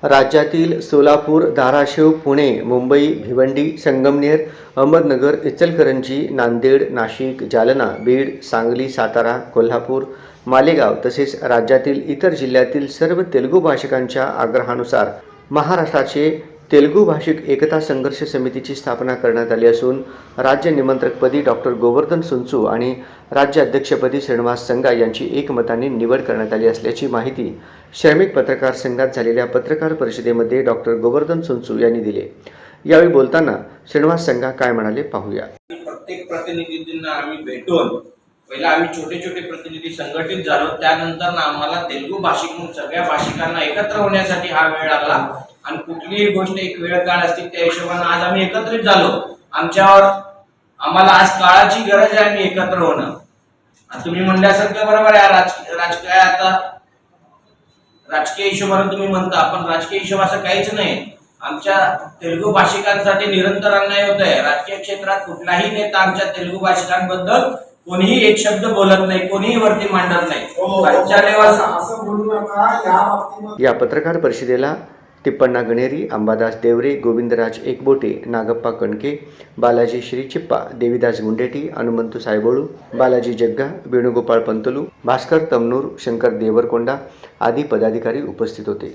राज्यातील सोलापूर, धाराशिव, पुणे, मुंबई, भिवंडी, संगमनेर, अहमदनगर, इचलकरंजी, नांदेड, नाशिक, जालना, बीड, सांगली, सातारा, कोल्हापूर, मालेगाव तसेच राज्यातील इतर जिल्ह्यातील सर्व तेलुगू भाषिकांच्या आग्रहानुसार महाराष्ट्राचे तेलुगू भाषिक एकता संघर्ष समितीची स्थापना करण्यात आली असून राज्य निमंत्रकपदी डॉक्टर गोवर्धन सुंचू आणि राज्य अध्यक्षपदी श्रीनिवास संगा यांची एकमताने निवड करण्यात आली असल्याची माहिती श्रमिक पत्रकार संघात झालेल्या पत्रकार परिषदेमध्ये डॉक्टर गोवर्धन सुंचू यांनी दिली। यावेळी बोलताना श्रीनिवास संगा काय म्हणाले पाहूया। प्रत्येक प्रतिनिधींना आम्ही भेटून पहिला आम्ही छोटे छोटे प्रतिनिधी संघटित झालो, त्यानंतर आम्हाला तेलुगू भाषिक म्हणून सगळ्या भाषिकांना एकत्र होण्यासाठी हा वेळ लागला आणि कुठलीही गोष्ट एक वेळ काळ असते त्या हिशोबाने आज आम्ही एकत्रित झालो। आम्हाला आज काळाची गरज आहे, आम्ही एकत्र होणं। तुम्ही म्हणल्यासारखं बरोबर आहे, राजकीय आता राजकीय हिशोबाने तुम्ही म्हणता, पण राजकीय हिशोब असं काहीच नाही। आमच्या तेलुगू भाषिकांसाठी निरंतर अन्याय होत आहे। राजकीय क्षेत्रात कुठलाही नेता आमच्या तेलुगू भाषिकांबद्दल कोणीही एक शब्द बोलत नाही, कोणीही वरती मांडत नाही। या पत्रकार परिषदेला तिप्पण्णा गणेरी, अंबादास देवरे, गोविंदराज एकबोटे, नागप्पा कणके, बालाजी श्रीचिप्पा, देवीदास गुंडेटी, हनुमंतू सायबोळू, बालाजी जग्गा, वेणुगोपाळ पंतलू, भास्कर तमनूर, शंकर देवरकोंडा आदी पदाधिकारी उपस्थित होते।